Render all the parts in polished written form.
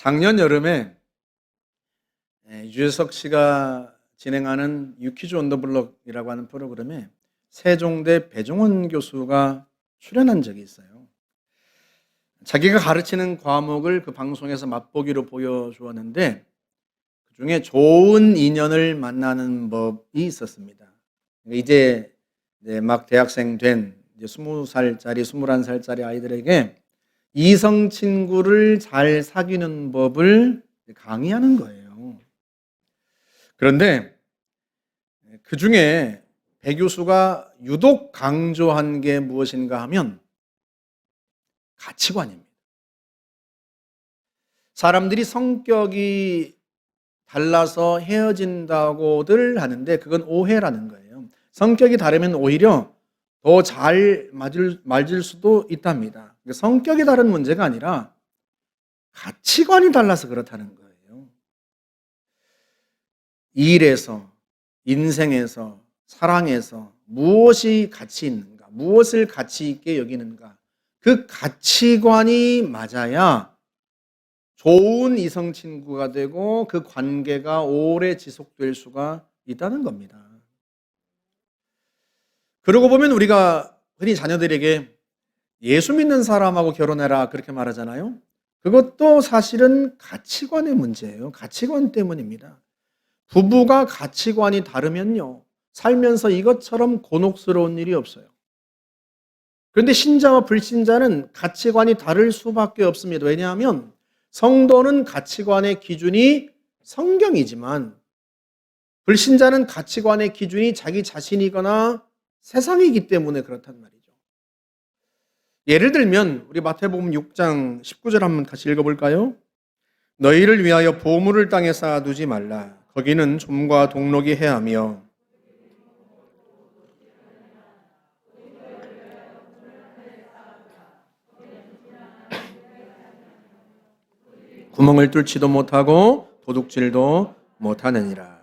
작년 여름에 유재석 씨가 진행하는 유퀴즈 온 더 블럭이라고 하는 프로그램에 세종대 배종원 교수가 출연한 적이 있어요. 자기가 가르치는 과목을 그 방송에서 맛보기로 보여주었는데 그중에 좋은 인연을 만나는 법이 있었습니다. 이제 막 대학생 된 20살짜리, 21살짜리 아이들에게 이성 친구를 잘 사귀는 법을 강의하는 거예요. 그런데 그 중에 배 교수가 유독 강조한 게 무엇인가 하면 가치관입니다. 사람들이 성격이 달라서 헤어진다고들 하는데 그건 오해라는 거예요. 성격이 다르면 오히려 더 잘 맞을 수도 있답니다. 성격이 다른 문제가 아니라 가치관이 달라서 그렇다는 거예요. 일에서, 인생에서, 사랑에서 무엇이 가치 있는가, 무엇을 가치 있게 여기는가, 그 가치관이 맞아야 좋은 이성 친구가 되고 그 관계가 오래 지속될 수가 있다는 겁니다. 그러고 보면 우리가 흔히 자녀들에게 예수 믿는 사람하고 결혼해라 그렇게 말하잖아요. 그것도 사실은 가치관의 문제예요. 가치관 때문입니다. 부부가 가치관이 다르면요, 살면서 이것처럼 곤혹스러운 일이 없어요. 그런데 신자와 불신자는 가치관이 다를 수밖에 없습니다. 왜냐하면 성도는 가치관의 기준이 성경이지만 불신자는 가치관의 기준이 자기 자신이거나 세상이기 때문에 그렇단 말이죠. 예를 들면 우리 마태복음 6장 19절 한번 같이 읽어볼까요? 너희를 위하여 보물을 땅에 쌓아두지 말라. 거기는 좀과 동록이 해하며 구멍을 뚫지도 못하고 도둑질도 못하느니라.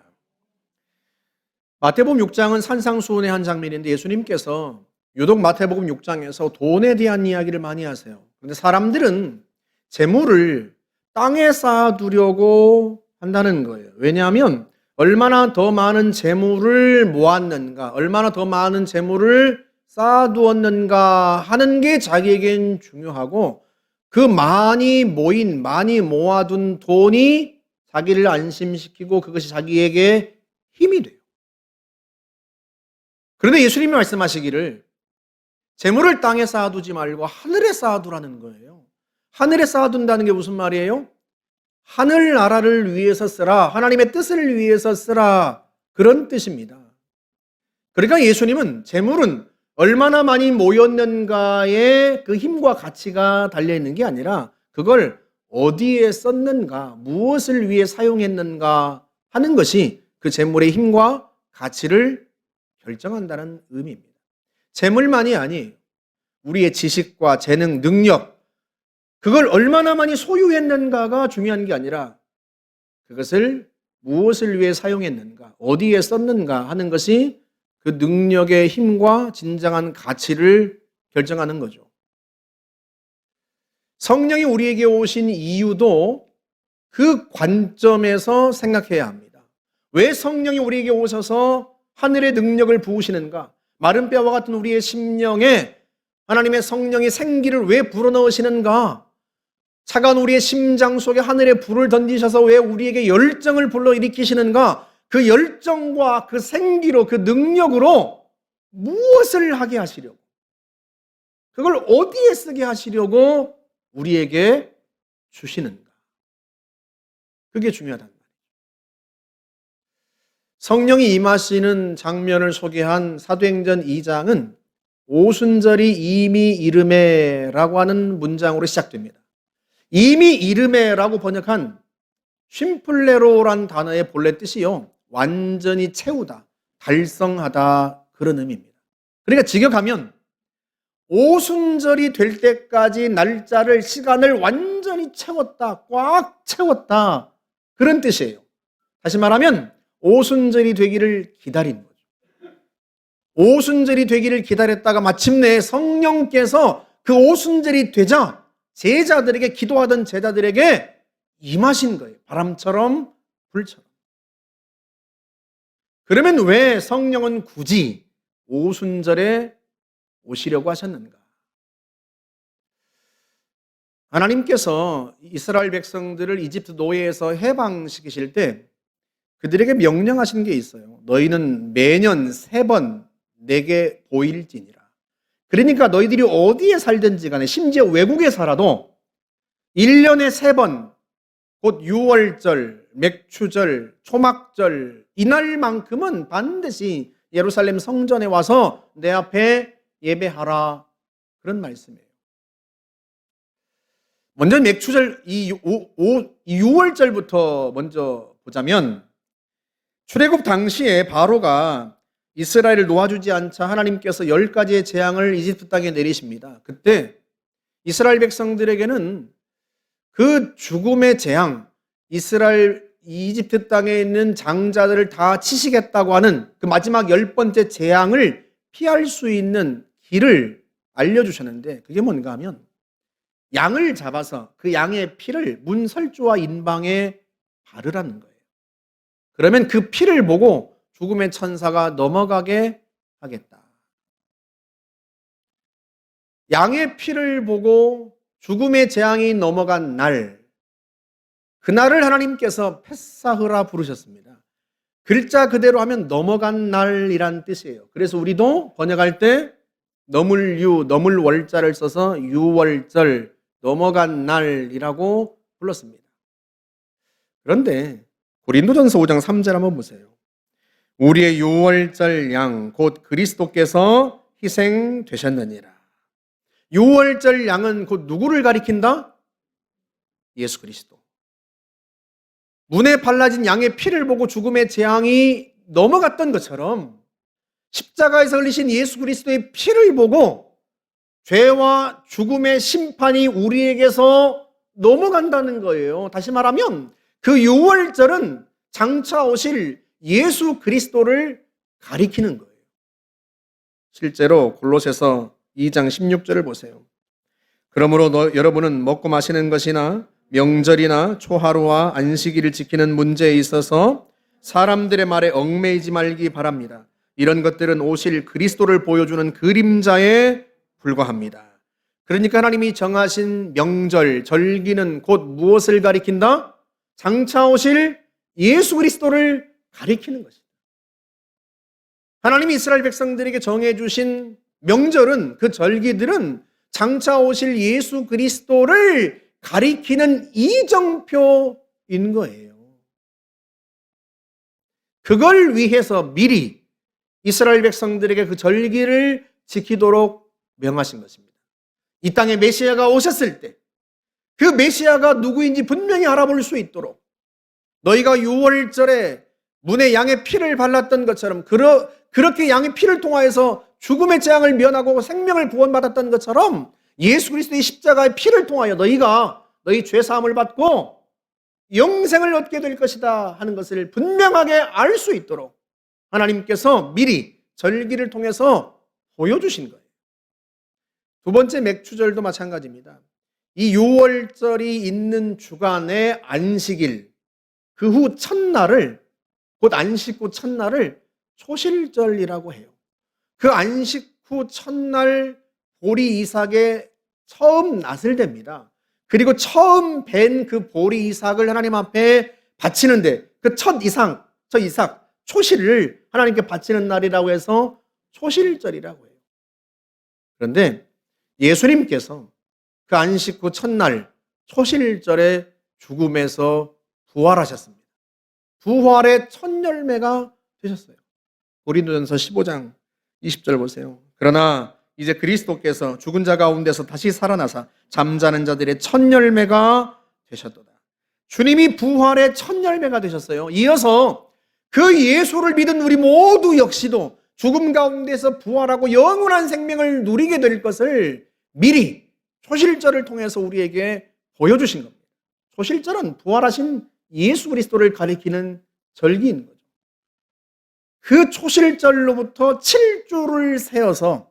마태복음 6장은 산상수훈의 한 장면인데 예수님께서 유독 마태복음 6장에서 돈에 대한 이야기를 많이 하세요. 그런데 사람들은 재물을 땅에 쌓아두려고 한다는 거예요. 왜냐하면 얼마나 더 많은 재물을 모았는가, 얼마나 더 많은 재물을 쌓아두었는가 하는 게 자기에겐 중요하고 그 많이 모아둔 돈이 자기를 안심시키고 그것이 자기에게 힘이 돼요. 그런데 예수님이 말씀하시기를 재물을 땅에 쌓아두지 말고 하늘에 쌓아두라는 거예요. 하늘에 쌓아둔다는 게 무슨 말이에요? 하늘나라를 위해서 쓰라, 하나님의 뜻을 위해서 쓰라, 그런 뜻입니다. 그러니까 예수님은 재물은 얼마나 많이 모였는가에 그 힘과 가치가 달려있는 게 아니라 그걸 어디에 썼는가, 무엇을 위해 사용했는가 하는 것이 그 재물의 힘과 가치를 결정한다는 의미입니다. 재물만이 아니에요. 우리의 지식과 재능, 능력, 그걸 얼마나 많이 소유했는가가 중요한 게 아니라 그것을 무엇을 위해 사용했는가, 어디에 썼는가 하는 것이 그 능력의 힘과 진정한 가치를 결정하는 거죠. 성령이 우리에게 오신 이유도 그 관점에서 생각해야 합니다. 왜 성령이 우리에게 오셔서 하늘의 능력을 부으시는가? 마른 뼈와 같은 우리의 심령에 하나님의 성령의 생기를 왜 불어넣으시는가? 차가운 우리의 심장 속에 하늘의 불을 던지셔서 왜 우리에게 열정을 불러일으키시는가? 그 열정과 그 생기로, 그 능력으로 무엇을 하게 하시려고? 그걸 어디에 쓰게 하시려고 우리에게 주시는가? 그게 중요하단 말이에요. 성령이 임하시는 장면을 소개한 사도행전 2장은 오순절이 이미 이르매라고 하는 문장으로 시작됩니다. 이미 이르매라고 번역한 쉼플레로란 단어의 본래 뜻이요, 완전히 채우다, 달성하다, 그런 의미입니다. 그러니까 직역하면 오순절이 될 때까지 날짜를, 시간을 완전히 채웠다, 꽉 채웠다, 그런 뜻이에요. 다시 말하면 오순절이 되기를 기다린 거죠. 오순절이 되기를 기다렸다가 마침내 성령께서 그 오순절이 되자 제자들에게, 기도하던 제자들에게 임하신 거예요. 바람처럼 불처럼. 그러면 왜 성령은 굳이 오순절에 오시려고 하셨는가? 하나님께서 이스라엘 백성들을 이집트 노예에서 해방시키실 때 그들에게 명령하신 게 있어요. 너희는 매년 3번 내게 보일지니라. 그러니까 너희들이 어디에 살든지 간에 심지어 외국에 살아도 1년에 3번 곧 유월절, 맥추절, 초막절 이날만큼은 반드시 예루살렘 성전에 와서 내 앞에 예배하라. 그런 말씀이에요. 먼저 맥추절 이 6월절부터 먼저 보자면 출애굽 당시에 바로가 이스라엘을 놓아주지 않자 하나님께서 10가지의 재앙을 이집트 땅에 내리십니다. 그때 이스라엘 백성들에게는 그 죽음의 재앙, 이집트 땅에 있는 장자들을 다 치시겠다고 하는 그 마지막 10번째 재앙을 피할 수 있는 길을 알려주셨는데 그게 뭔가 하면 양을 잡아서 그 양의 피를 문설주와 인방에 바르라는 거예요. 그러면 그 피를 보고 죽음의 천사가 넘어가게 하겠다. 양의 피를 보고 죽음의 재앙이 넘어간 날, 그날을 하나님께서 페사흐라 부르셨습니다. 글자 그대로 하면 넘어간 날이란 뜻이에요. 그래서 우리도 번역할 때 넘을 월자를 써서 유월절, 넘어간 날이라고 불렀습니다. 그런데 고린도전서 5장 3절 한번 보세요. 우리의 유월절 양 곧 그리스도께서 희생되셨느니라. 유월절 양은 곧 누구를 가리킨다? 예수 그리스도. 문에 발라진 양의 피를 보고 죽음의 재앙이 넘어갔던 것처럼 십자가에서 흘리신 예수 그리스도의 피를 보고 죄와 죽음의 심판이 우리에게서 넘어간다는 거예요. 다시 말하면 그 유월절은 장차 오실 예수 그리스도를 가리키는 거예요. 실제로 골로새서 2장 16절을 보세요. 그러므로 여러분은 먹고 마시는 것이나 명절이나 초하루와 안식일을 지키는 문제에 있어서 사람들의 말에 얽매이지 말기 바랍니다. 이런 것들은 오실 그리스도를 보여주는 그림자에 불과합니다. 그러니까 하나님이 정하신 명절, 절기는 곧 무엇을 가리킨다? 장차 오실 예수 그리스도를 가리키는 것이다. 하나님이 이스라엘 백성들에게 정해주신 명절은, 그 절기들은 장차 오실 예수 그리스도를 가리키는 이정표인 거예요. 그걸 위해서 미리 이스라엘 백성들에게 그 절기를 지키도록 명하신 것입니다. 이 땅에 메시아가 오셨을 때 그 메시아가 누구인지 분명히 알아볼 수 있도록 너희가 유월절에 문에 양의 피를 발랐던 것처럼 그렇게 양의 피를 통하여서 죽음의 재앙을 면하고 생명을 구원받았던 것처럼 예수 그리스도의 십자가의 피를 통하여 너희 죄사함을 받고 영생을 얻게 될 것이다 하는 것을 분명하게 알 수 있도록 하나님께서 미리 절기를 통해서 보여주신 거예요. 두 번째 맥추절도 마찬가지입니다. 이 유월절이 있는 주간의 안식일, 그 후 첫날을, 곧 안식 후 첫날을 초실절이라고 해요. 그 안식 후 첫날 보리 이삭에 처음 낫을 댑니다. 그리고 처음 벤 그 보리 이삭을 하나님 앞에 바치는데 그 첫 이삭, 초실을 하나님께 바치는 날이라고 해서 초실절이라고 해요. 그런데 예수님께서 그 안식 후 첫날 초실절에 죽음에서 부활하셨습니다. 부활의 첫 열매가 되셨어요. 고린도전서 15장 20절 보세요. 그러나 이제 그리스도께서 죽은 자 가운데서 다시 살아나사 잠자는 자들의 첫 열매가 되셨도다. 주님이 부활의 첫 열매가 되셨어요. 이어서 그 예수를 믿은 우리 모두 역시도 죽음 가운데서 부활하고 영원한 생명을 누리게 될 것을 미리 초실절을 통해서 우리에게 보여주신 겁니다. 초실절은 부활하신 예수 그리스도를 가리키는 절기인 거죠. 그 초실절로부터 7주를 세어서,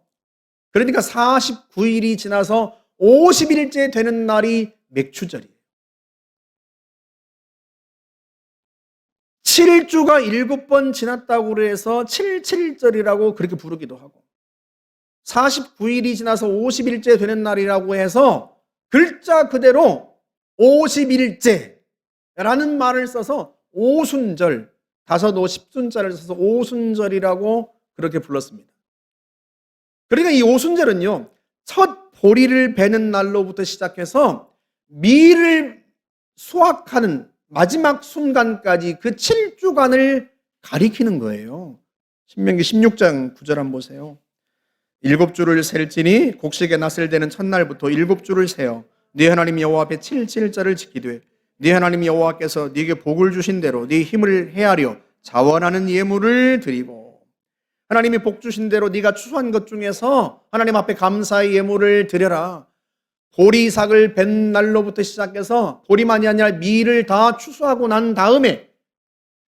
그러니까 49일이 지나서 50일째 되는 날이 맥추절이에요. 7주가 7번 지났다고 그래서 77절이라고 그렇게 부르기도 하고 49일이 지나서 50일째 되는 날이라고 해서 글자 그대로 50일째라는 말을 써서 오순절, 다섯 오 십순자를 써서 오순절이라고 그렇게 불렀습니다. 그러니까 이 오순절은요, 첫 보리를 베는 날로부터 시작해서 밀을 수확하는 마지막 순간까지 그 7주간을 가리키는 거예요. 신명기 16장 9절 한번 보세요. 7주를 셀지니 곡식의 낫을 되는 첫날부터 7주를 세어 네 하나님 여호와 앞에 77절을 지키되 네 하나님 여호와께서 네게 복을 주신 대로 네 힘을 헤아려 자원하는 예물을 드리고 하나님이 복 주신 대로 네가 추수한 것 중에서 하나님 앞에 감사의 예물을 드려라. 보리삭을 벤 날로부터 시작해서 보리만이 아니라 밀을 다 추수하고 난 다음에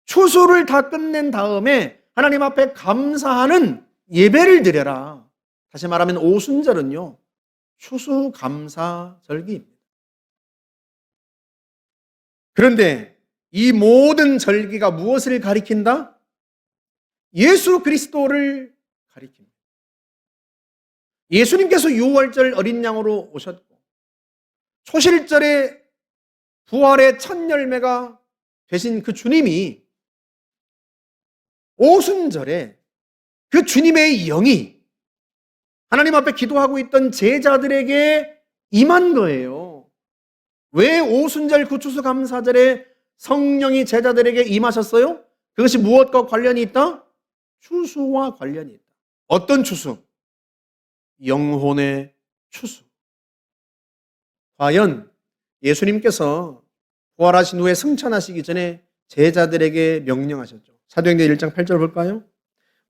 추수를 다 끝낸 다음에 하나님 앞에 감사하는 예배를 드려라. 다시 말하면 오순절은요, 추수감사절기입니다. 그런데 이 모든 절기가 무엇을 가리킨다? 예수 그리스도를 가리킵니다. 예수님께서 유월절 어린 양으로 오셨고 초실절에 부활의 첫 열매가 되신 그 주님이 오순절에 그 주님의 영이 하나님 앞에 기도하고 있던 제자들에게 임한 거예요. 왜 오순절 그 추수감사절에 성령이 제자들에게 임하셨어요? 그것이 무엇과 관련이 있다? 추수와 관련이 있다. 어떤 추수? 영혼의 추수. 과연 예수님께서 부활하신 후에 승천하시기 전에 제자들에게 명령하셨죠. 사도행전 1장 8절 볼까요?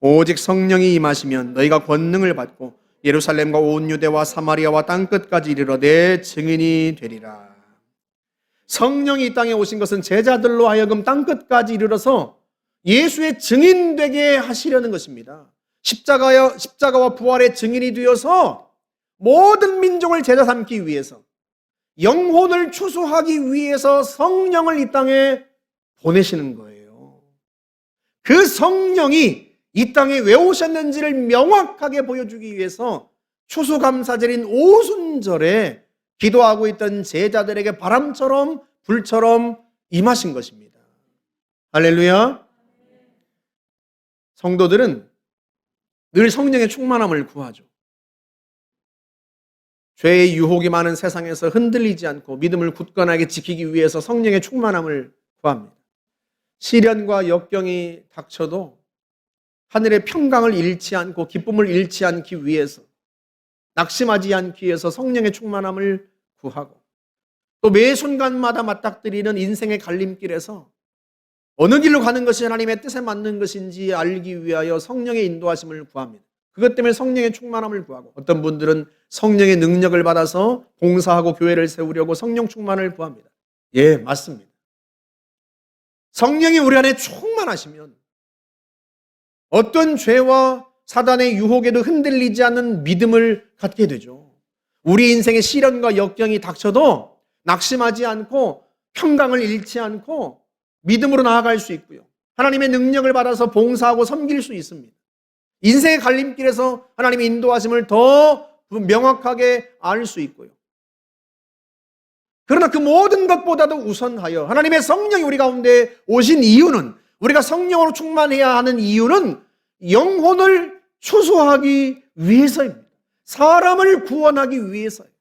오직 성령이 임하시면 너희가 권능을 받고 예루살렘과 온 유대와 사마리아와 땅끝까지 이르러 내 증인이 되리라. 성령이 이 땅에 오신 것은 제자들로 하여금 땅끝까지 이르러서 예수의 증인 되게 하시려는 것입니다. 십자가와 부활의 증인이 되어서 모든 민족을 제자 삼기 위해서 영혼을 추수하기 위해서 성령을 이 땅에 보내시는 거예요. 그 성령이 이 땅에 왜 오셨는지를 명확하게 보여주기 위해서 추수감사절인 오순절에 기도하고 있던 제자들에게 바람처럼 불처럼 임하신 것입니다. 할렐루야. 성도들은 늘 성령의 충만함을 구하죠. 죄의 유혹이 많은 세상에서 흔들리지 않고 믿음을 굳건하게 지키기 위해서 성령의 충만함을 구합니다. 시련과 역경이 닥쳐도 하늘의 평강을 잃지 않고 기쁨을 잃지 않기 위해서, 낙심하지 않기 위해서 성령의 충만함을 구하고, 또 매 순간마다 맞닥뜨리는 인생의 갈림길에서 어느 길로 가는 것이 하나님의 뜻에 맞는 것인지 알기 위하여 성령의 인도하심을 구합니다. 그것 때문에 성령의 충만함을 구하고, 어떤 분들은 성령의 능력을 받아서 봉사하고 교회를 세우려고 성령 충만을 구합니다. 예, 맞습니다. 성령이 우리 안에 충만하시면 어떤 죄와 사단의 유혹에도 흔들리지 않는 믿음을 갖게 되죠. 우리 인생의 시련과 역경이 닥쳐도 낙심하지 않고 평강을 잃지 않고 믿음으로 나아갈 수 있고요. 하나님의 능력을 받아서 봉사하고 섬길 수 있습니다. 인생의 갈림길에서 하나님의 인도하심을 더 명확하게 알 수 있고요. 그러나 그 모든 것보다도 우선하여 하나님의 성령이 우리 가운데 오신 이유는, 우리가 성령으로 충만해야 하는 이유는 영혼을 추수하기 위해서입니다. 사람을 구원하기 위해서예요.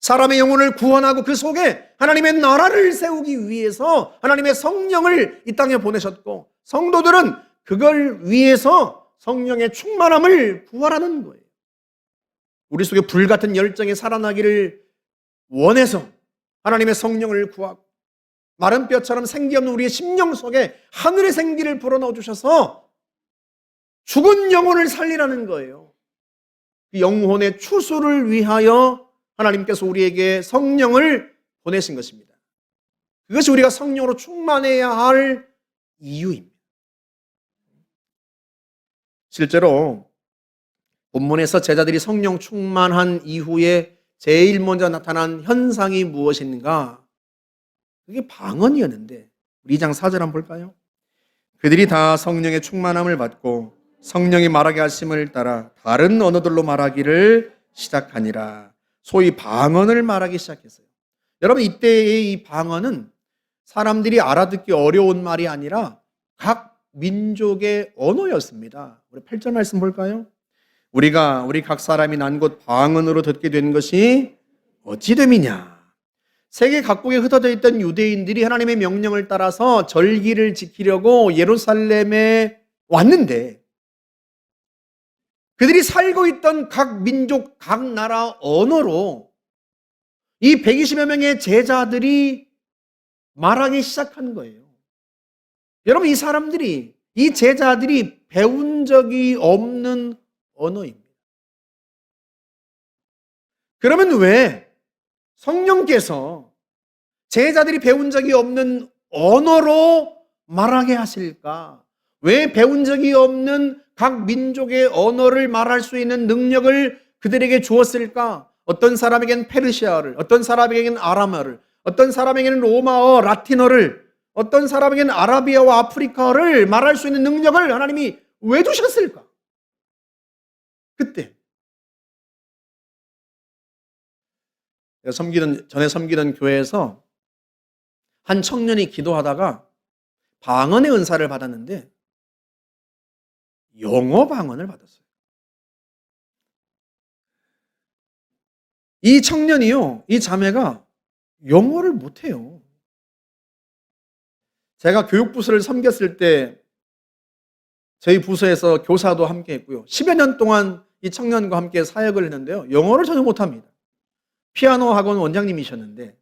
사람의 영혼을 구원하고 그 속에 하나님의 나라를 세우기 위해서 하나님의 성령을 이 땅에 보내셨고, 성도들은 그걸 위해서 성령의 충만함을 구하라는 거예요. 우리 속에 불같은 열정이 살아나기를 원해서 하나님의 성령을 구하고, 마른 뼈처럼 생기 없는 우리의 심령 속에 하늘의 생기를 불어넣어 주셔서 죽은 영혼을 살리라는 거예요. 그 영혼의 추수를 위하여 하나님께서 우리에게 성령을 보내신 것입니다. 그것이 우리가 성령으로 충만해야 할 이유입니다. 실제로 본문에서 제자들이 성령 충만한 이후에 제일 먼저 나타난 현상이 무엇인가? 그게 방언이었는데, 우리 2장 4절 한번 볼까요? 그들이 다 성령의 충만함을 받고 성령이 말하게 하심을 따라 다른 언어들로 말하기를 시작하니라. 소위 방언을 말하기 시작했어요. 여러분, 이때의 이 방언은 사람들이 알아듣기 어려운 말이 아니라 각 민족의 언어였습니다. 우리 8절 말씀 볼까요? 우리 각 사람이 난 곳 방언으로 듣게 된 것이 어찌 됨이냐. 세계 각국에 흩어져 있던 유대인들이 하나님의 명령을 따라서 절기를 지키려고 예루살렘에 왔는데, 그들이 살고 있던 각 민족, 각 나라 언어로 이 120여 명의 제자들이 말하기 시작한 거예요. 여러분, 이 제자들이 배운 적이 없는 언어입니다. 그러면 왜 성령께서 제자들이 배운 적이 없는 언어로 말하게 하실까? 왜 배운 적이 없는 각 민족의 언어를 말할 수 있는 능력을 그들에게 주었을까? 어떤 사람에게는 페르시아어를, 어떤 사람에게는 아람어를, 어떤 사람에게는 로마어, 라틴어를, 어떤 사람에게는 아라비아와 아프리카어를 말할 수 있는 능력을 하나님이 왜 주셨을까? 그때 전에 섬기던 교회에서 한 청년이 기도하다가 방언의 은사를 받았는데 영어 방언을 받았어요. 이 청년이요, 이 자매가 영어를 못해요. 제가 교육부서를 섬겼을 때 저희 부서에서 교사도 함께 했고요. 10여 년 동안 이 청년과 함께 사역을 했는데요. 영어를 전혀 못합니다. 피아노 학원 원장님이셨는데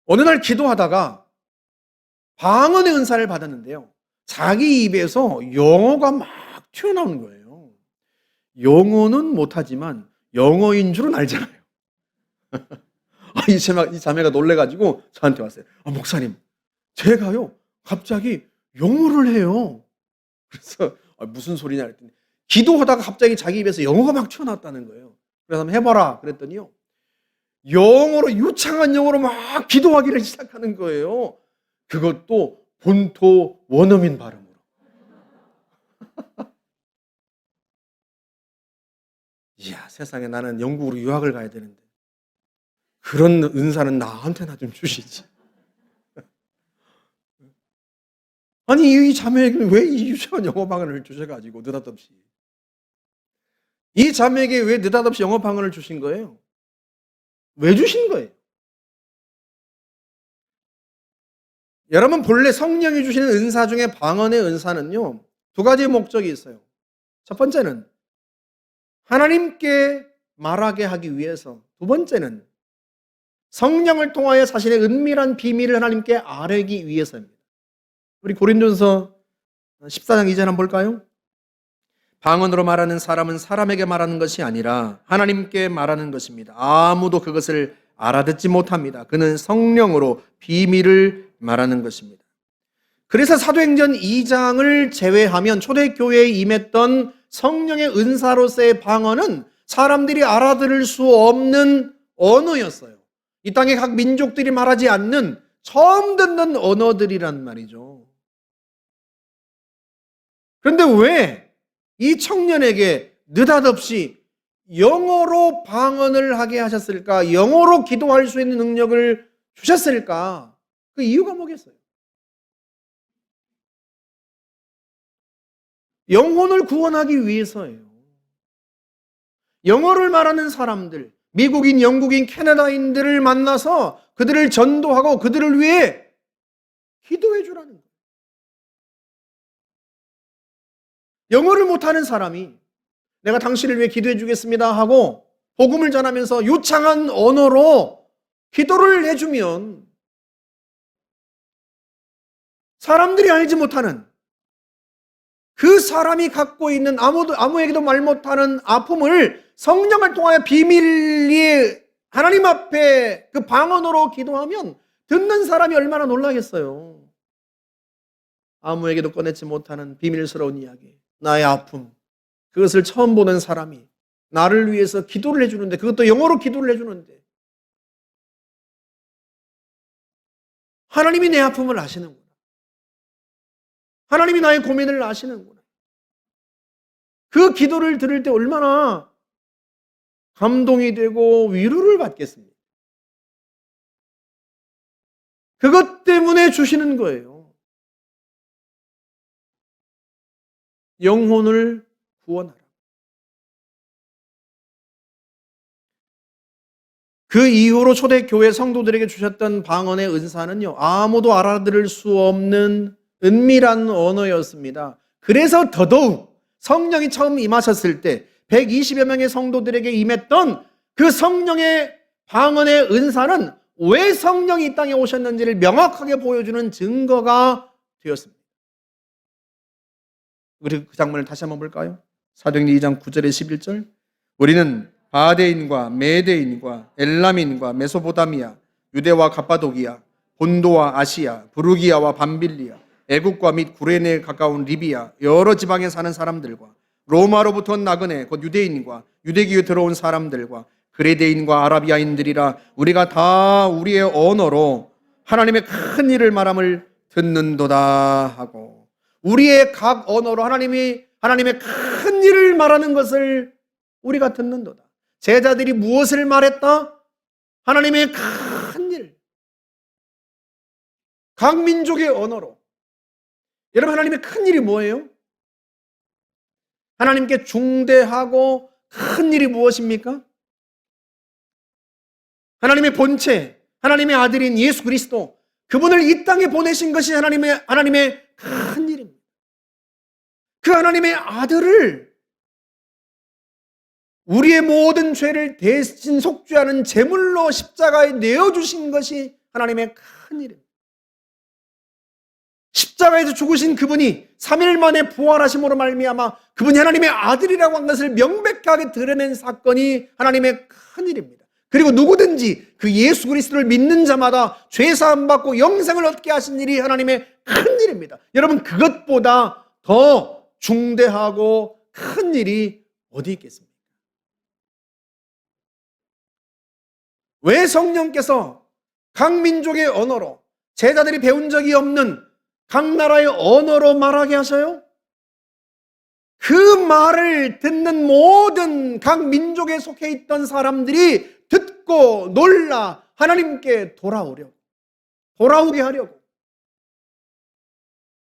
어느 날 기도하다가 방언의 은사를 받았는데요. 자기 입에서 영어가 막 튀어나오는 거예요. 영어는 못하지만 영어인 줄은 알잖아요. 이 자매가 놀래가지고 저한테 왔어요. 목사님, 제가요 갑자기 영어를 해요. 그래서 무슨 소리냐 했더니 기도하다가 갑자기 자기 입에서 영어가 막 튀어나왔다는 거예요. 그래서 한번 해봐라 그랬더니요, 영어로, 유창한 영어로 막 기도하기를 시작하는 거예요. 그것도 본토 원어민 발음으로. 이야, 세상에, 나는 영국으로 유학을 가야 되는데 그런 은사는 나한테나 좀 주시지. 아니, 이 자매에게 왜 이 유창한 영어 방언을 주셔가지고 느닷없이 이 자매에게 왜 느닷없이 영어 방언을 주신 거예요? 왜 주신 거예요? 여러분, 본래 성령이 주시는 은사 중에 방언의 은사는요, 두 가지 목적이 있어요. 첫 번째는 하나님께 말하게 하기 위해서, 두 번째는 성령을 통하여 자신의 은밀한 비밀을 하나님께 아뢰기 위해서입니다. 우리 고린도전서 14장 2절 한번 볼까요? 방언으로 말하는 사람은 사람에게 말하는 것이 아니라 하나님께 말하는 것입니다. 아무도 그것을 알아듣지 못합니다. 그는 성령으로 비밀을 말하는 것입니다. 그래서 사도행전 2장을 제외하면 초대교회에 임했던 성령의 은사로서의 방언은 사람들이 알아들을 수 없는 언어였어요. 이 땅의 각 민족들이 말하지 않는 처음 듣는 언어들이란 말이죠. 그런데 왜 이 청년에게 느닷없이 영어로 방언을 하게 하셨을까? 영어로 기도할 수 있는 능력을 주셨을까? 그 이유가 뭐겠어요? 영혼을 구원하기 위해서예요. 영어를 말하는 사람들, 미국인, 영국인, 캐나다인들을 만나서 그들을 전도하고 그들을 위해 기도해 주라는 거예요. 영어를 못하는 사람이 내가 당신을 위해 기도해 주겠습니다 하고 복음을 전하면서 유창한 언어로 기도를 해주면 사람들이 알지 못하는, 그 사람이 갖고 있는 아무에게도 말 못하는 아픔을 성령을 통하여 비밀리에 하나님 앞에 그 방언으로 기도하면 듣는 사람이 얼마나 놀라겠어요. 아무에게도 꺼내지 못하는 비밀스러운 이야기, 나의 아픔, 그것을 처음 보는 사람이 나를 위해서 기도를 해주는데, 그것도 영어로 기도를 해주는데 하나님이 내 아픔을 아시는구나. 하나님이 나의 고민을 아시는구나. 그 기도를 들을 때 얼마나 감동이 되고 위로를 받겠습니까? 그것 때문에 주시는 거예요. 영혼을 구원하라. 그 이후로 초대교회 성도들에게 주셨던 방언의 은사는요, 아무도 알아들을 수 없는 은밀한 언어였습니다. 그래서 더더욱 성령이 처음 임하셨을 때 120여 명의 성도들에게 임했던 그 성령의 방언의 은사는 왜 성령이 이 땅에 오셨는지를 명확하게 보여주는 증거가 되었습니다. 우리 그 장면을 다시 한번 볼까요? 사도행전 2장 9절에 11절. 우리는 바데인과 메데인과 엘람인과 메소포타미아, 유대와 갑바도기아, 본도와 아시아, 부르기아와 밤빌리아, 애국과 및 구레네에 가까운 리비아, 여러 지방에 사는 사람들과 로마로부터 온 나그네 곧 유대인과 유대교에 들어온 사람들과 그레데인과 아라비아인들이라 우리가 다 우리의 언어로 하나님의 큰 일을 말함을 듣는도다 하고, 우리의 각 언어로 하나님의 큰 일을 말하는 것을 우리가 듣는도다. 제자들이 무엇을 말했다? 하나님의 큰 일. 각 민족의 언어로. 여러분, 하나님의 큰 일이 뭐예요? 하나님께 중대하고 큰 일이 무엇입니까? 하나님의 본체, 하나님의 아들인 예수 그리스도, 그분을 이 땅에 보내신 것이 하나님의 큰 일입니다. 그 하나님의 아들을 우리의 모든 죄를 대신 속죄하는 제물로 십자가에 내어주신 것이 하나님의 큰 일입니다. 십자가에서 죽으신 그분이 3일 만에 부활하심으로 말미암아 그분이 하나님의 아들이라고 한 것을 명백하게 드러낸 사건이 하나님의 큰 일입니다. 그리고 누구든지 그 예수 그리스도를 믿는 자마다 죄 사함 받고 영생을 얻게 하신 일이 하나님의 큰 일입니다. 여러분, 그것보다 더 중대하고 큰 일이 어디 있겠습니까? 왜 성령께서 각 민족의 언어로, 제자들이 배운 적이 없는 각 나라의 언어로 말하게 하셔요? 그 말을 듣는 모든 각 민족에 속해 있던 사람들이 듣고 놀라 하나님께 돌아오게 하려고,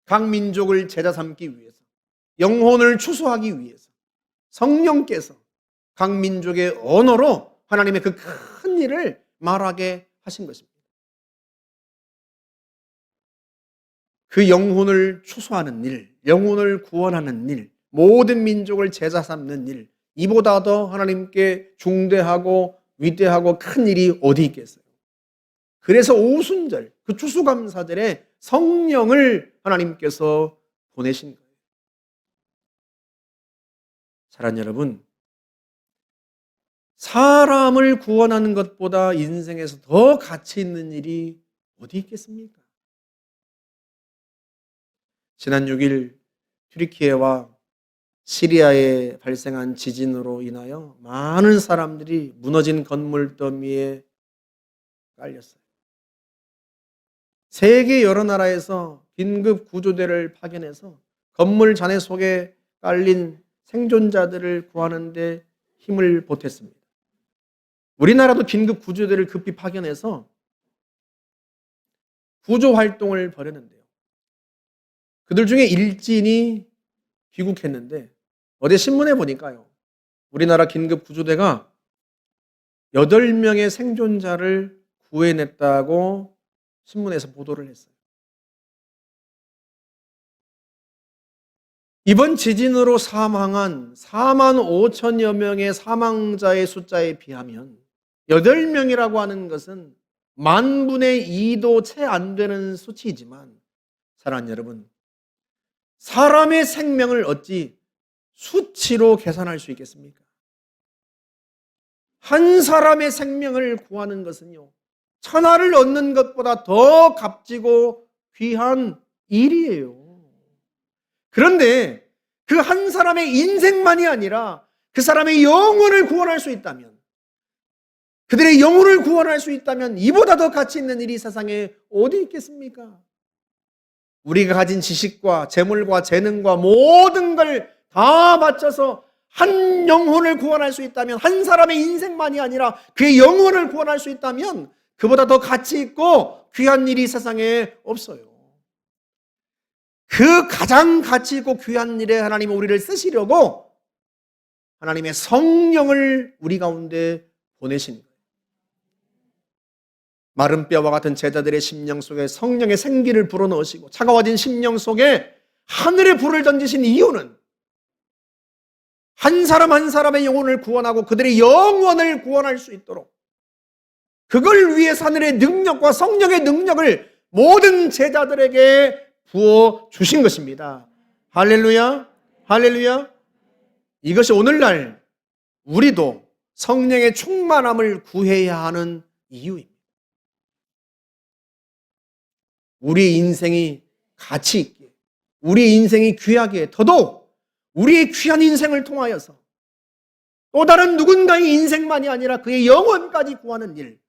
각 민족을 제자 삼기 위해서, 영혼을 추수하기 위해서 성령께서 각 민족의 언어로 하나님의 그 큰 일을 말하게 하신 것입니다. 그 영혼을 추수하는 일, 영혼을 구원하는 일, 모든 민족을 제자 삼는 일, 이보다 더 하나님께 중대하고 위대하고 큰 일이 어디 있겠어요? 그래서 오순절, 그 추수감사절에 성령을 하나님께서 보내신 거예요. 사랑하는 여러분, 사람을 구원하는 것보다 인생에서 더 가치 있는 일이 어디 있겠습니까? 지난 6일 튀르키예와 시리아에 발생한 지진으로 인하여 많은 사람들이 무너진 건물 더미에 깔렸어요. 세계 여러 나라에서 긴급 구조대를 파견해서 건물 잔해 속에 깔린 생존자들을 구하는 데 힘을 보탰습니다. 우리나라도 긴급 구조대를 급히 파견해서 구조 활동을 벌였는데요. 그들 중에 일진이 귀국했는데 어제 신문에 보니까요, 우리나라 긴급 구조대가 8명의 생존자를 구해냈다고 신문에서 보도를 했어요. 이번 지진으로 사망한 4만 5천여 명의 사망자의 숫자에 비하면 8명이라고 하는 것은 10,000분의 2도 채 안 되는 수치이지만, 사랑하는 여러분, 사람의 생명을 어찌 수치로 계산할 수 있겠습니까? 한 사람의 생명을 구하는 것은요, 천하를 얻는 것보다 더 값지고 귀한 일이에요. 그런데 그 한 사람의 인생만이 아니라 그 사람의 영혼을 구원할 수 있다면, 그들의 영혼을 구원할 수 있다면 이보다 더 가치 있는 일이 세상에 어디 있겠습니까? 우리가 가진 지식과 재물과 재능과 모든 걸 다 바쳐서 한 영혼을 구원할 수 있다면, 한 사람의 인생만이 아니라 그의 영혼을 구원할 수 있다면 그보다 더 가치 있고 귀한 일이 세상에 없어요. 그 가장 가치 있고 귀한 일에 하나님은 우리를 쓰시려고 하나님의 성령을 우리 가운데 보내신 거예요. 마른 뼈와 같은 제자들의 심령 속에 성령의 생기를 불어넣으시고 차가워진 심령 속에 하늘의 불을 던지신 이유는 한 사람 한 사람의 영혼을 구원하고 그들의 영혼을 구원할 수 있도록, 그걸 위해서 하늘의 능력과 성령의 능력을 모든 제자들에게 부어 주신 것입니다. 할렐루야, 할렐루야. 이것이 오늘날 우리도 성령의 충만함을 구해야 하는 이유입니다. 우리 인생이 가치 있게, 우리 인생이 귀하게, 더더욱 우리의 귀한 인생을 통하여서 또 다른 누군가의 인생만이 아니라 그의 영혼까지 구하는 일,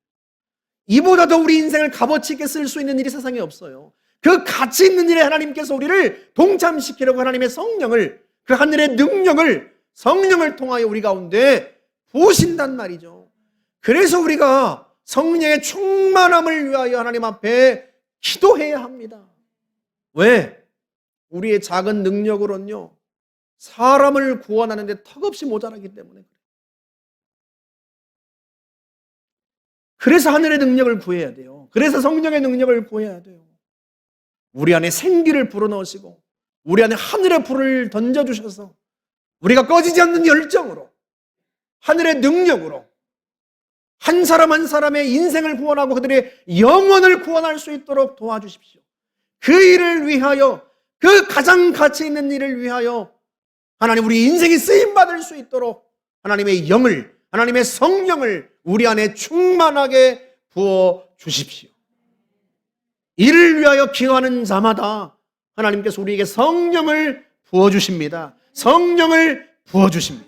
이보다 더 우리 인생을 값어치 있게 쓸 수 있는 일이 세상에 없어요. 그 가치 있는 일에 하나님께서 우리를 동참시키려고 하나님의 성령을, 그 하늘의 능력을, 성령을 통하여 우리 가운데 부으신단 말이죠. 그래서 우리가 성령의 충만함을 위하여 하나님 앞에 기도해야 합니다. 왜? 우리의 작은 능력으로는요, 사람을 구원하는데 턱없이 모자라기 때문에 그래요. 그래서 하늘의 능력을 구해야 돼요. 그래서 성령의 능력을 구해야 돼요. 우리 안에 생기를 불어넣으시고 우리 안에 하늘의 불을 던져주셔서 우리가 꺼지지 않는 열정으로, 하늘의 능력으로 한 사람 한 사람의 인생을 구원하고 그들의 영혼을 구원할 수 있도록 도와주십시오. 그 일을 위하여, 그 가장 가치 있는 일을 위하여 하나님 우리 인생이 쓰임받을 수 있도록 하나님의 영을, 하나님의 성령을 우리 안에 충만하게 부어 주십시오. 이를 위하여 기도하는 자마다 하나님께서 우리에게 성령을 부어주십니다. 성령을 부어주십니다.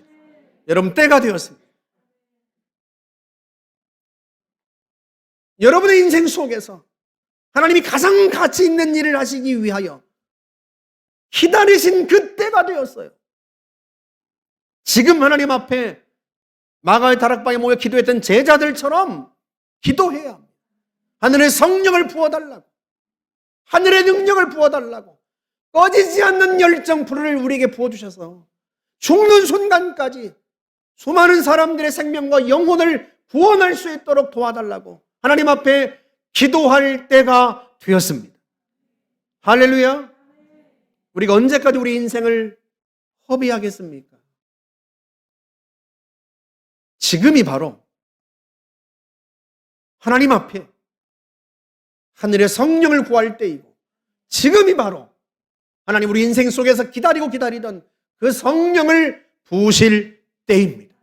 여러분, 때가 되었습니다. 여러분의 인생 속에서 하나님이 가장 가치 있는 일을 하시기 위하여 기다리신 그 때가 되었어요. 지금 하나님 앞에 마가의 다락방에 모여 기도했던 제자들처럼 기도해야 합니다. 하늘의 성령을 부어달라고, 하늘의 능력을 부어달라고, 꺼지지 않는 열정 불을 우리에게 부어주셔서 죽는 순간까지 수많은 사람들의 생명과 영혼을 구원할 수 있도록 도와달라고 하나님 앞에 기도할 때가 되었습니다. 할렐루야. 우리가 언제까지 우리 인생을 허비하겠습니까? 지금이 바로 하나님 앞에 하늘의 성령을 구할 때이고, 지금이 바로 하나님 우리 인생 속에서 기다리던 그 성령을 부으실 때입니다.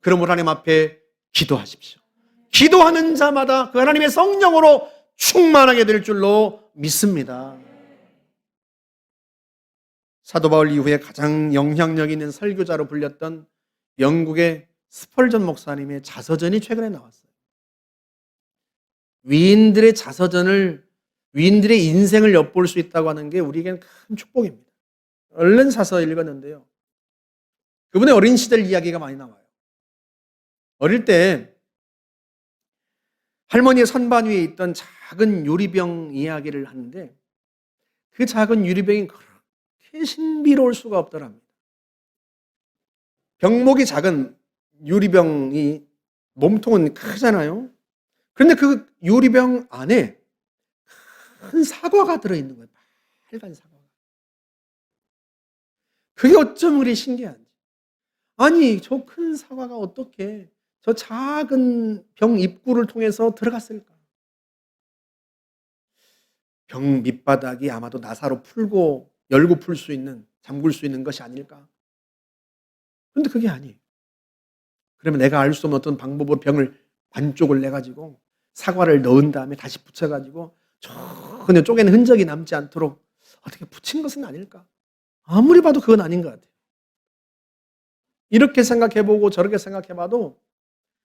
그러므로 하나님 앞에 기도하십시오. 기도하는 자마다 그 하나님의 성령으로 충만하게 될 줄로 믿습니다. 사도 바울 이후에 가장 영향력 있는 설교자로 불렸던 영국의 스펄전 목사님의 자서전이 최근에 나왔어요. 위인들의 자서전을, 위인들의 인생을 엿볼 수 있다고 하는 게 우리에게는 큰 축복입니다. 얼른 사서 읽었는데요, 그분의 어린 시절 이야기가 많이 나와요. 어릴 때 할머니의 선반 위에 있던 작은 유리병 이야기를 하는데, 그 작은 유리병이 그렇게 신비로울 수가 없더랍니다. 병목이 작은 유리병이, 몸통은 크잖아요. 그런데 그 유리병 안에 큰 사과가 들어있는 거예요. 빨간 사과가. 그게 어쩜 그리 신기한지. 아니, 저 큰 사과가 어떻게 저 작은 병 입구를 통해서 들어갔을까? 병 밑바닥이 아마도 나사로 풀고 열고 풀 수 있는, 잠글 수 있는 것이 아닐까? 그런데 그게 아니에요. 그러면 내가 알 수 없는 어떤 방법으로 병을 반쪽을 내가지고 사과를 넣은 다음에 다시 붙여가지고 전혀 쪼개는 흔적이 남지 않도록 어떻게 붙인 것은 아닐까? 아무리 봐도 그건 아닌 것 같아요. 이렇게 생각해보고 저렇게 생각해봐도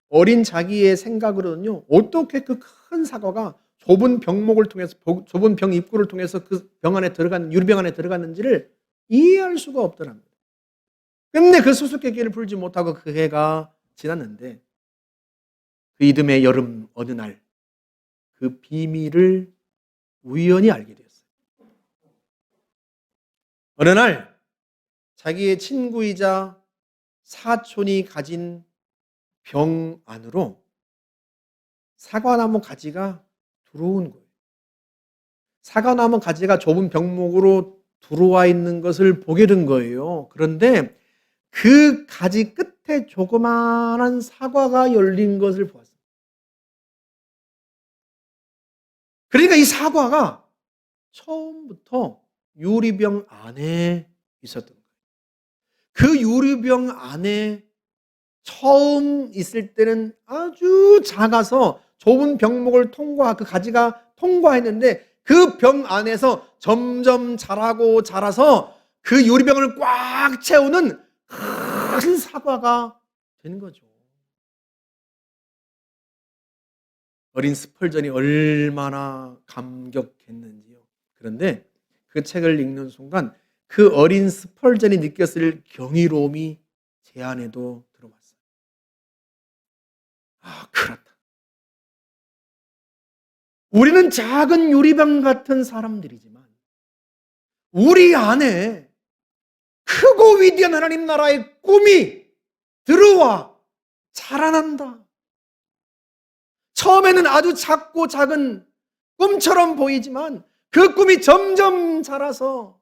어린 자기의 생각으로는요, 어떻게 그 큰 사과가 좁은 병목을 통해서, 좁은 병 입구를 통해서 그 병 안에 들어간, 유리병 안에 들어갔는지를 이해할 수가 없더랍니다. 끝내 그 수수께끼를 풀지 못하고 그 해가 지났는데, 그 이듬해 여름 어느 날 그 비밀을 우연히 알게 되었어요. 어느 날 자기의 친구이자 사촌이 가진 병 안으로 사과나무 가지가 들어온 거예요. 사과나무 가지가 좁은 병목으로 들어와 있는 것을 보게 된 거예요. 그런데 그 가지 끝에 조그마한 사과가 열린 것을 보았어요. 그러니까 이 사과가 처음부터 유리병 안에 있었던 거예요. 그 유리병 안에 처음 있을 때는 아주 작아서 좁은 병목을 그 가지가 통과했는데, 그 병 안에서 점점 자라고 자라서 그 유리병을 꽉 채우는 큰 사과가 된 거죠. 어린 스펄전이 얼마나 감격했는지요. 그런데 그 책을 읽는 순간 그 어린 스펄전이 느꼈을 경이로움이 제 안에도 들어왔어요. 아, 그렇다. 우리는 작은 유리병 같은 사람들이지만 우리 안에 크고 위대한 하나님 나라의 꿈이 들어와 자라난다. 처음에는 아주 작고 작은 꿈처럼 보이지만 그 꿈이 점점 자라서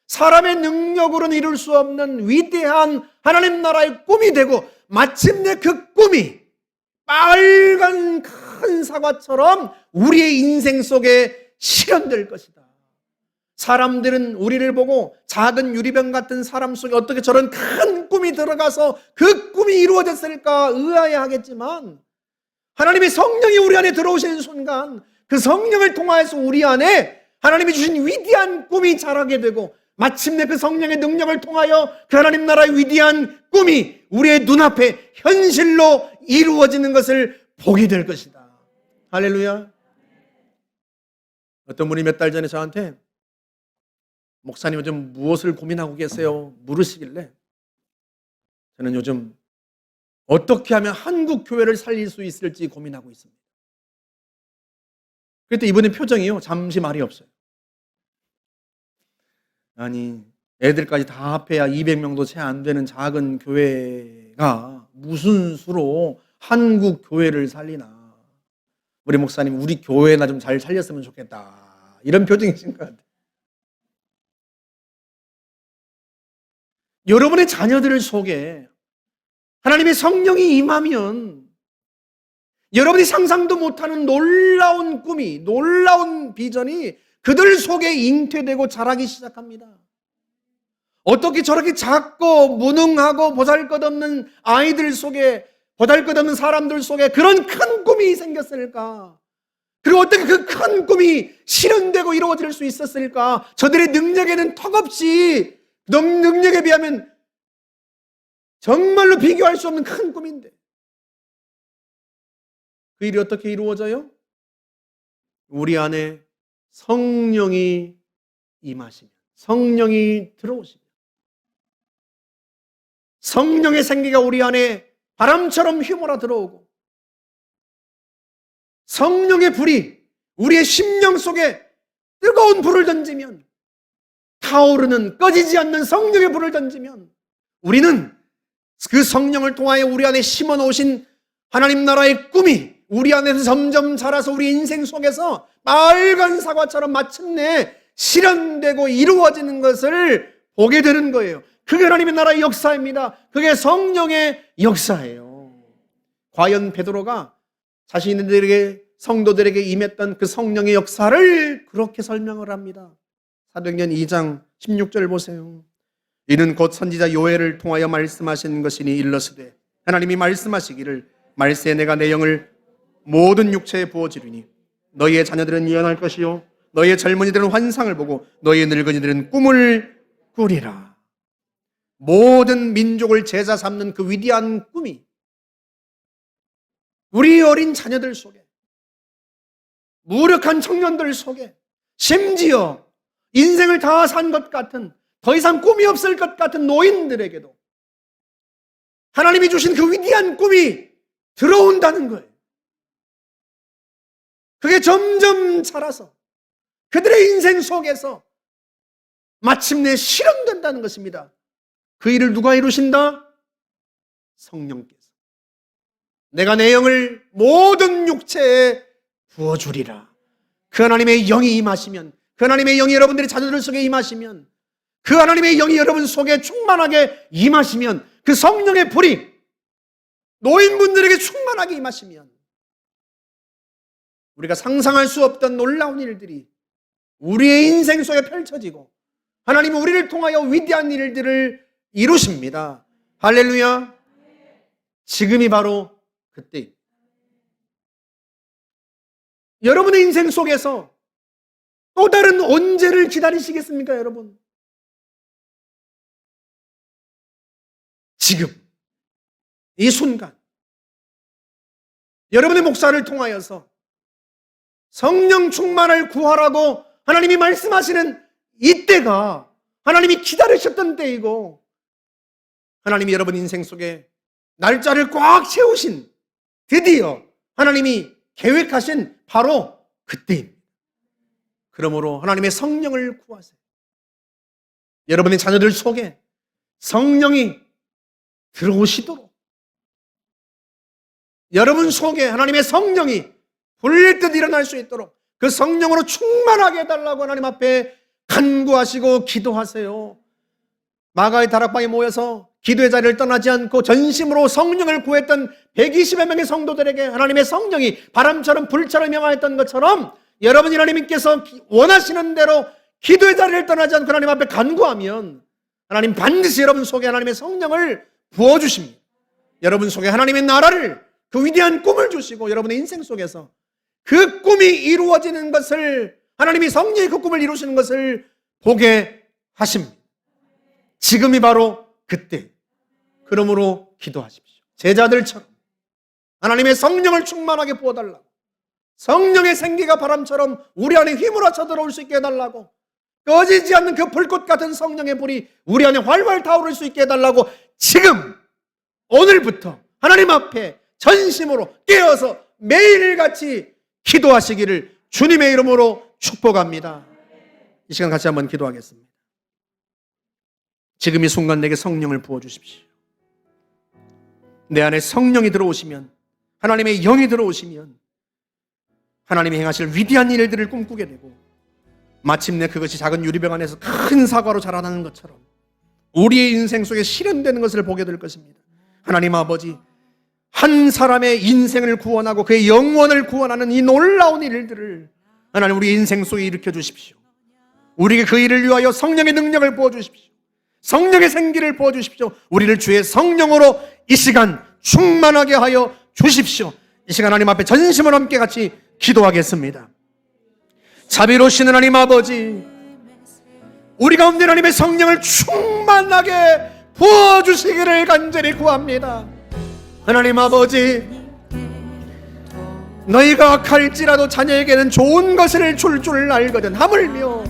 사람의 능력으로는 이룰 수 없는 위대한 하나님 나라의 꿈이 되고, 마침내 그 꿈이 빨간 큰 사과처럼 우리의 인생 속에 실현될 것이다. 사람들은 우리를 보고 작은 유리병 같은 사람 속에 어떻게 저런 큰 꿈이 들어가서 그 꿈이 이루어졌을까 의아해하겠지만, 하나님의 성령이 우리 안에 들어오시는 순간 그 성령을 통하여서 우리 안에 하나님이 주신 위대한 꿈이 자라게 되고, 마침내 그 성령의 능력을 통하여 그 하나님 나라의 위대한 꿈이 우리의 눈앞에 현실로 이루어지는 것을 보게 될 것이다. 할렐루야. 어떤 분이 몇 달 전에 저한테 목사님 요즘 무엇을 고민하고 계세요? 물으시길래 저는 요즘 어떻게 하면 한국 교회를 살릴 수 있을지 고민하고 있습니다. 그때 이분의 표정이요, 잠시 말이 없어요. 아니, 애들까지 다 합해야 200명도 채 안 되는 작은 교회가 무슨 수로 한국 교회를 살리나. 우리 목사님, 우리 교회나 좀 잘 살렸으면 좋겠다. 이런 표정이신 것 같아요. 여러분의 자녀들 속에 하나님의 성령이 임하면 여러분이 상상도 못하는 놀라운 꿈이, 놀라운 비전이 그들 속에 잉태되고 자라기 시작합니다. 어떻게 저렇게 작고 무능하고 보잘것없는 아이들 속에, 보잘것없는 사람들 속에 그런 큰 꿈이 생겼을까? 그리고 어떻게 그 큰 꿈이 실현되고 이루어질 수 있었을까? 저들의 능력에는 턱없이, 능력에 비하면 정말로 비교할 수 없는 큰 꿈인데, 그 일이 어떻게 이루어져요? 우리 안에 성령이 임하시면, 성령이 들어오시면, 성령의 생기가 우리 안에 바람처럼 휘몰아 들어오고, 성령의 불이 우리의 심령 속에 뜨거운 불을 던지면, 타오르는 꺼지지 않는 성령의 불을 던지면, 우리는 그 성령을 통하여 우리 안에 심어 놓으신 하나님 나라의 꿈이 우리 안에서 점점 자라서 우리 인생 속에서 빨간 사과처럼 마침내 실현되고 이루어지는 것을 보게 되는 거예요. 그게 하나님의 나라의 역사입니다. 그게 성령의 역사예요. 과연 베드로가 자신들에게, 성도들에게 임했던 그 성령의 역사를 그렇게 설명을 합니다. 사도행전 2장 16절 보세요. 이는 곧 선지자 요엘을 통하여 말씀하신 것이니 일러스되 하나님이 말씀하시기를 말세에 내가 내 영을 모든 육체에 부어주리니 너희의 자녀들은 예언할 것이요 너희의 젊은이들은 환상을 보고 너희의 늙은이들은 꿈을 꾸리라. 모든 민족을 제자 삼는 그 위대한 꿈이 우리 어린 자녀들 속에, 무력한 청년들 속에, 심지어 인생을 다 산 것 같은, 더 이상 꿈이 없을 것 같은 노인들에게도 하나님이 주신 그 위대한 꿈이 들어온다는 거예요. 그게 점점 자라서 그들의 인생 속에서 마침내 실현된다는 것입니다. 그 일을 누가 이루신다? 성령께서. 내가 내 영을 모든 육체에 부어주리라. 그 하나님의 영이 임하시면, 그 하나님의 영이 여러분들의 자녀들 속에 임하시면, 그 하나님의 영이 여러분 속에 충만하게 임하시면, 그 성령의 불이 노인분들에게 충만하게 임하시면 우리가 상상할 수 없던 놀라운 일들이 우리의 인생 속에 펼쳐지고 하나님은 우리를 통하여 위대한 일들을 이루십니다. 할렐루야. 지금이 바로 그때입니다. 여러분의 인생 속에서 또 다른 언제를 기다리시겠습니까, 여러분? 지금, 이 순간, 여러분의 목사를 통하여서 성령 충만을 구하라고 하나님이 말씀하시는 이때가 하나님이 기다리셨던 때이고, 하나님이 여러분 인생 속에 날짜를 꽉 채우신, 드디어 하나님이 계획하신 바로 그때입니다. 그러므로 하나님의 성령을 구하세요. 여러분의 자녀들 속에 성령이 들어오시도록, 여러분 속에 하나님의 성령이 불릴 일어날 수 있도록 그 성령으로 충만하게 해달라고 하나님 앞에 간구하시고 기도하세요. 마가의 다락방에 모여서 기도의 자리를 떠나지 않고 전심으로 성령을 구했던 120여 명의 성도들에게 하나님의 성령이 바람처럼 불처럼 명하였던 것처럼 여러분이 하나님께서 원하시는 대로 기도의 자리를 떠나지 않고 하나님 앞에 간구하면 하나님 반드시 여러분 속에 하나님의 성령을 부어주십니다. 여러분 속에 하나님의 나라를, 그 위대한 꿈을 주시고 여러분의 인생 속에서 그 꿈이 이루어지는 것을, 하나님이 성령의 그 꿈을 이루시는 것을 보게 하십니다. 지금이 바로 그때. 그러므로 기도하십시오. 제자들처럼 하나님의 성령을 충만하게 부어달라고, 성령의 생기가 바람처럼 우리 안에 휘몰아쳐 들어올 수 있게 해달라고, 꺼지지 않는 그 불꽃 같은 성령의 불이 우리 안에 활활 타오를 수 있게 해달라고 지금 오늘부터 하나님 앞에 전심으로 깨어서 매일같이 기도하시기를 주님의 이름으로 축복합니다. 이 시간 같이 한번 기도하겠습니다. 지금 이 순간 내게 성령을 부어주십시오. 내 안에 성령이 들어오시면, 하나님의 영이 들어오시면 하나님이 행하실 위대한 일들을 꿈꾸게 되고 마침내 그것이 작은 유리병 안에서 큰 사과로 자라나는 것처럼 우리의 인생 속에 실현되는 것을 보게 될 것입니다. 하나님 아버지, 한 사람의 인생을 구원하고 그의 영혼을 구원하는 이 놀라운 일들을 하나님 우리 인생 속에 일으켜 주십시오. 우리에게 그 일을 위하여 성령의 능력을 부어주십시오. 성령의 생기를 부어주십시오. 우리를 주의 성령으로 이 시간 충만하게 하여 주십시오. 이 시간 하나님 앞에 전심으로 함께 같이 기도하겠습니다. 자비로우신 하나님 아버지, 우리 가운데 하나님의 성령을 충만하게 부어주시기를 간절히 구합니다. 하나님 아버지, 너희가 악할지라도 자녀에게는 좋은 것을 줄 알거든 하물며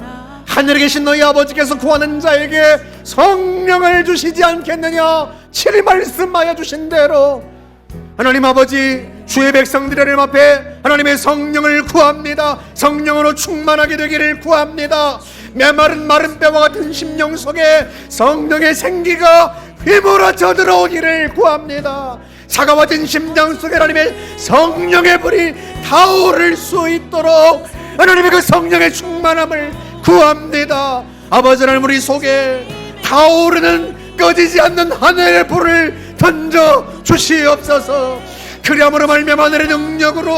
하늘에 계신 너희 아버지께서 구하는 자에게 성령을 주시지 않겠느냐 7일 말씀하여 주신 대로 하나님 아버지, 주의 백성들의 앞에 하나님의 성령을 구합니다. 성령으로 충만하게 되기를 구합니다. 메마른 마른 뼈와 같은 심령 속에 성령의 생기가 휘몰아쳐 들어오기를 구합니다. 차가워진 심장 속에 하나님의 성령의 불이 타오를 수 있도록 하나님의 그 성령의 충만함을 구합니다. 아버지 하나님, 우리 속에 타오르는 꺼지지 않는 하늘의 불을 던져 주시옵소서. 그리함으로 말미암아 하늘의 능력으로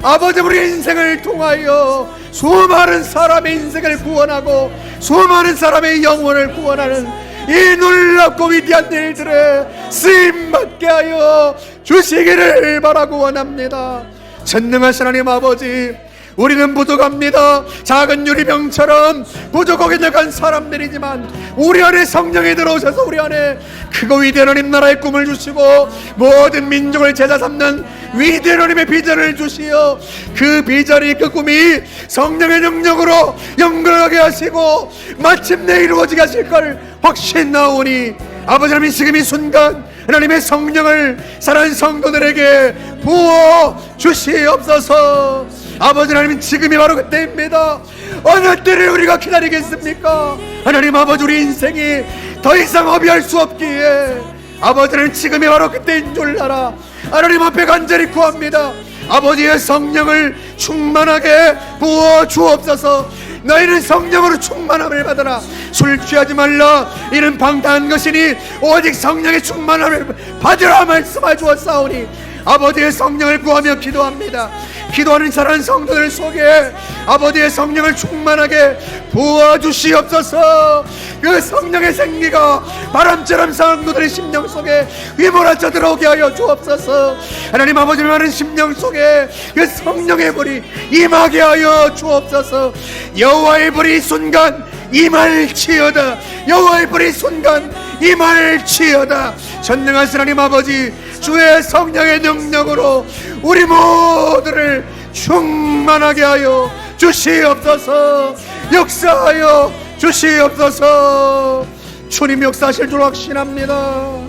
아버지 우리의 인생을 통하여 수많은 사람의 인생을 구원하고 수많은 사람의 영혼을 구원하는 이 놀랍고 위대한 일들에 쓰임받게 하여 주시기를 바라고 원합니다. 전능하신 하나님 아버지, 우리는 부족합니다. 작은 유리병처럼 부족하게 나간 사람들이지만 우리 안에 성령이 들어오셔서 우리 안에 크고 위대한 하나님 나라의 꿈을 주시고 모든 민족을 제자 삼는 위대한 하나님의 비전을 주시어 그 비전이 그 꿈이 성령의 능력으로 영광하게 하시고 마침내 이루어지게 하실 걸 확신나오니 아버지 하나님 지금 이 순간 하나님의 성령을 사랑하는 성도들에게 부어 주시옵소서. 아버지 하나님 지금이 바로 그때입니다. 어느 때를 우리가 기다리겠습니까? 하나님 아버지 우리 인생이 더 이상 허비할 수 없기에 아버지 하나님 지금이 바로 그때인 줄 알아 하나님 앞에 간절히 구합니다. 아버지의 성령을 충만하게 부어 주옵소서. 너희는 성령으로 충만함을 받아라. 술 취하지 말라. 이는 방탕한 것이니 오직 성령의 충만함을 받으라 말씀하 주었사오니 아버지의 성령을 구하며 기도합니다. 기도하는 사랑하는 성도들 속에 아버지의 성령을 충만하게 부어주시옵소서. 그 성령의 생기가 바람처럼 성도들의 심령 속에 휘몰아쳐 들어오게 하여 주옵소서. 하나님 아버지 많은 심령 속에 그 성령의 불이 임하게 하여 주옵소서. 여호와의 불이 순간 임할지어다. 여호와의 불이 순간 임할지어다. 전능하신 하나님 아버지 주의 성령의 능력으로 우리 모두를 충만하게 하여 주시옵소서. 역사하여 주시옵소서. 주님 역사하실 줄 확신합니다.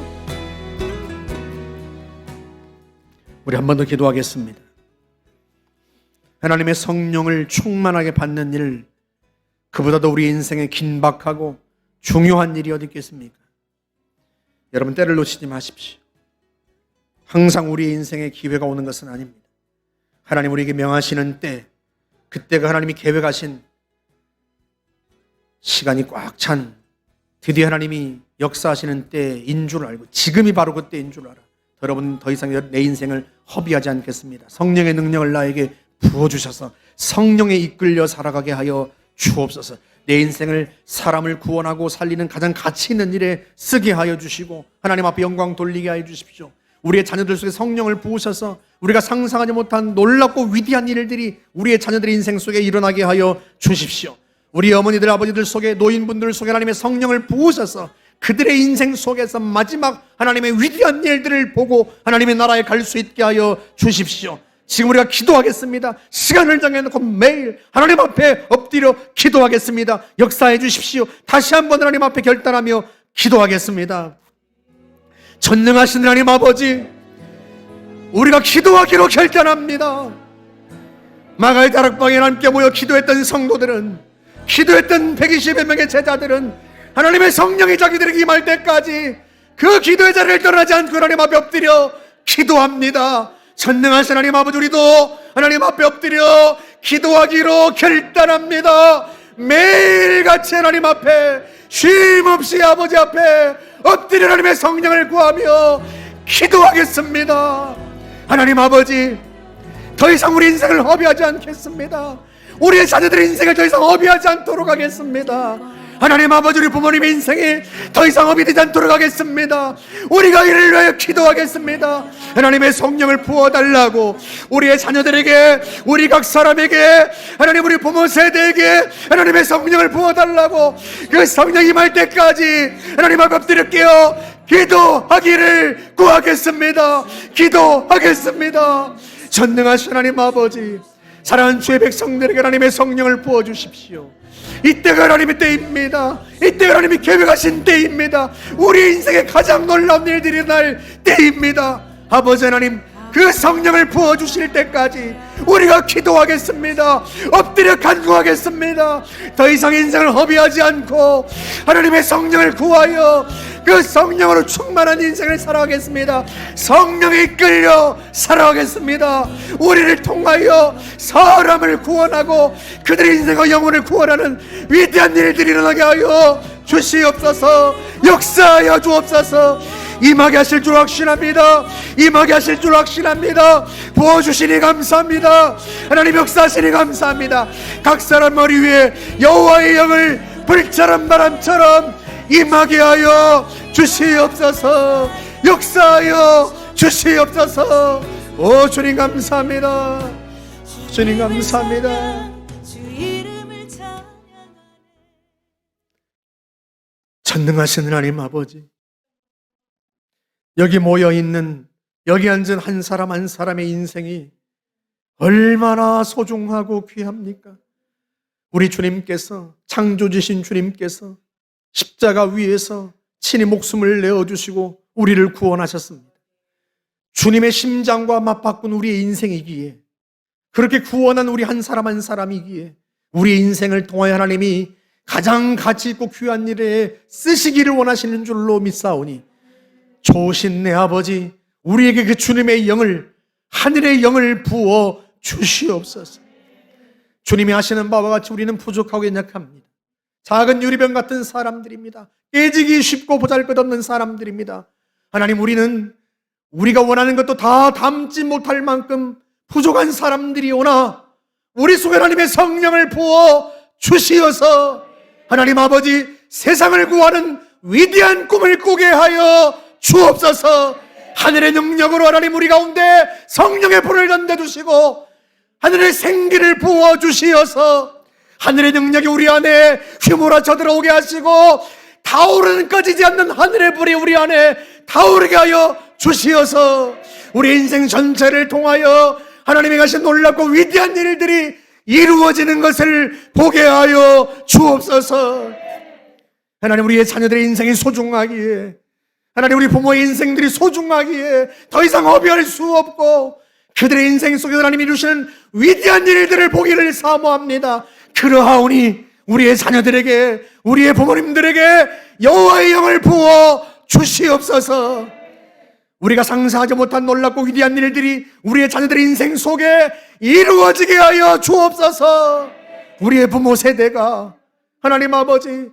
우리 한 번 더 기도하겠습니다. 하나님의 성령을 충만하게 받는 일, 그보다도 우리 인생에 긴박하고 중요한 일이 어디 있겠습니까? 여러분 때를 놓치지 마십시오. 항상 우리 인생에 기회가 오는 것은 아닙니다. 하나님 우리에게 명하시는 때, 그때가 하나님이 계획하신 시간이 꽉 찬 드디어 하나님이 역사하시는 때인 줄 알고 지금이 바로 그때인 줄 알아. 여러분 더 이상 내 인생을 허비하지 않겠습니다. 성령의 능력을 나에게 부어주셔서 성령에 이끌려 살아가게 하여 주옵소서. 내 인생을 사람을 구원하고 살리는 가장 가치 있는 일에 쓰게 하여 주시고 하나님 앞에 영광 돌리게 하여 주십시오. 우리의 자녀들 속에 성령을 부으셔서 우리가 상상하지 못한 놀랍고 위대한 일들이 우리의 자녀들의 인생 속에 일어나게 하여 주십시오. 우리 어머니들 아버지들 속에 노인분들 속에 하나님의 성령을 부으셔서 그들의 인생 속에서 마지막 하나님의 위대한 일들을 보고 하나님의 나라에 갈 수 있게 하여 주십시오. 지금 우리가 기도하겠습니다. 시간을 정해놓고 매일 하나님 앞에 엎드려 기도하겠습니다. 역사해 주십시오. 다시 한번 하나님 앞에 결단하며 기도하겠습니다. 전능하신 하나님 아버지, 우리가 기도하기로 결단합니다. 마가의 다락방에 함께 모여 기도했던 성도들은, 기도했던 120여 명의 제자들은 하나님의 성령이 자기들에게 임할 때까지 그 기도의 자리를 떠나지 않고 하나님 앞에 엎드려 기도합니다. 전능하신 하나님 아버지, 우리도 하나님 앞에 엎드려 기도하기로 결단합니다. 매일같이 하나님 앞에 쉼없이 아버지 앞에 엎드려 하나님의 성령을 구하며 기도하겠습니다. 하나님 아버지, 더 이상 우리 인생을 허비하지 않겠습니다. 우리의 자녀들의 인생을 더 이상 허비하지 않도록 하겠습니다. 하나님 아버지, 우리 부모님의 인생이 더 이상 허비되지 않도록 하겠습니다. 우리가 이를 위하여 기도하겠습니다. 하나님의 성령을 부어달라고 우리의 자녀들에게, 우리 각 사람에게, 하나님 우리 부모 세대에게 하나님의 성령을 부어달라고 그 성령이 임할 때까지 하나님 앞에 엎드릴게요. 기도하기를 구하겠습니다. 기도하겠습니다. 전능하신 하나님 아버지, 사랑하는 주의 백성들에게 하나님의 성령을 부어주십시오. 이때가 하나님의 때입니다. 이때가 하나님이 계획하신 때입니다. 우리 인생의 가장 놀라운 일들이 일어날 때입니다. 아버지 하나님, 그 성령을 부어주실 때까지 우리가 기도하겠습니다. 엎드려 간구하겠습니다. 더 이상 인생을 허비하지 않고 하나님의 성령을 구하여 그 성령으로 충만한 인생을 살아가겠습니다. 성령에 이끌려 살아가겠습니다. 우리를 통하여 사람을 구원하고 그들의 인생과 영혼을 구원하는 위대한 일들이 일어나게 하여 주시옵소서. 역사하여 주옵소서. 임하게 하실 줄 확신합니다. 임하게 하실 줄 확신합니다. 부어주시니 감사합니다. 하나님 역사하시니 감사합니다. 각 사람 머리 위에 여호와의 영을 불처럼 바람처럼 임하게 하여 주시옵소서. 역사하여 주시옵소서. 오 주님 감사합니다. 주님 감사합니다. 전능하신 하나님 아버지, 여기 모여있는, 여기 앉은 한 사람 한 사람의 인생이 얼마나 소중하고 귀합니까? 우리 주님께서, 창조주신 주님께서 십자가 위에서 친히 목숨을 내어주시고 우리를 구원하셨습니다. 주님의 심장과 맞바꾼 우리의 인생이기에, 그렇게 구원한 우리 한 사람 한 사람이기에 우리의 인생을 통하여 하나님이 가장 가치 있고 귀한 일에 쓰시기를 원하시는 줄로 믿사오니, 좋으신 내 아버지, 우리에게 그 주님의 영을, 하늘의 영을 부어 주시옵소서. 주님이 하시는 바와 같이 우리는 부족하고 연약합니다. 작은 유리병 같은 사람들입니다. 깨지기 쉽고 보잘것없는 사람들입니다. 하나님, 우리는 우리가 원하는 것도 다 담지 못할 만큼 부족한 사람들이오나 우리 속에 하나님의 성령을 부어 주시어서 하나님 아버지, 세상을 구하는 위대한 꿈을 꾸게 하여 주옵소서. 하늘의 능력으로 하나님 우리 가운데 성령의 불을 던져주시고 하늘의 생기를 부어주시어서 하늘의 능력이 우리 안에 휘몰아쳐 들어오게 하시고 타오르는 꺼지지 않는 하늘의 불이 우리 안에 타오르게 하여 주시어서 우리 인생 전체를 통하여 하나님이 하신 놀랍고 위대한 일들이 이루어지는 것을 보게 하여 주옵소서. 하나님, 우리의 자녀들의 인생이 소중하기에, 하나님 우리 부모의 인생들이 소중하기에 더 이상 허비할 수 없고 그들의 인생 속에 하나님이 이루시는 위대한 일들을 보기를 사모합니다. 그러하오니 우리의 자녀들에게, 우리의 부모님들에게 여호와의 영을 부어 주시옵소서. 우리가 상상하지 못한 놀랍고 위대한 일들이 우리의 자녀들의 인생 속에 이루어지게 하여 주옵소서. 우리의 부모 세대가 하나님 아버지,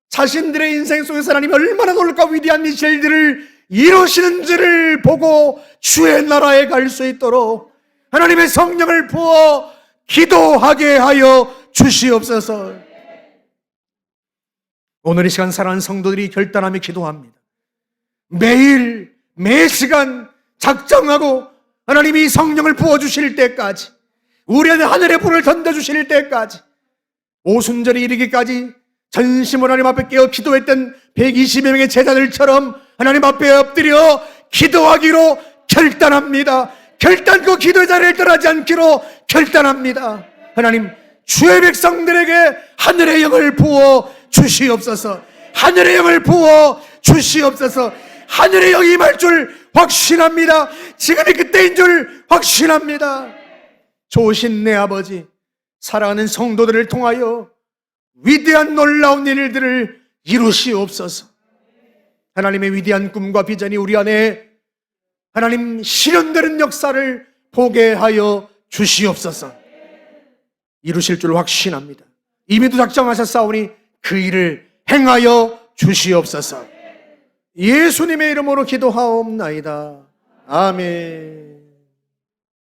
자신들의 인생 속에서 하나님이 얼마나 놀랍고 위대한 일들을 이루시는지를 보고 주의 나라에 갈 수 있도록 하나님의 성령을 부어 기도하게 하여 주시옵소서. 오늘 이 시간 사랑하는 성도들이 결단하며 기도합니다. 매일 매 시간 작정하고 하나님이 성령을 부어주실 때까지, 우리 안에 하늘의 불을 던져주실 때까지, 오순절이 이르기까지 전심으로 하나님 앞에 깨어 기도했던 120여 명의 제자들처럼 하나님 앞에 엎드려 기도하기로 결단합니다. 결단코 기도의 자리를 떠나지 않기로 결단합니다. 하나님, 주의 백성들에게 하늘의 영을 부어 주시옵소서. 하늘의 영을 부어 주시옵소서. 하늘의 영이 임할 줄 확신합니다. 지금이 그때인 줄 확신합니다. 좋으신 내 아버지, 사랑하는 성도들을 통하여 위대한 놀라운 일들을 이루시옵소서. 하나님의 위대한 꿈과 비전이 우리 안에 하나님 실현되는 역사를 보게 하여 주시옵소서. 이루실 줄 확신합니다. 이미도 작정하셨사오니 그 일을 행하여 주시옵소서. 예수님의 이름으로 기도하옵나이다. 아멘.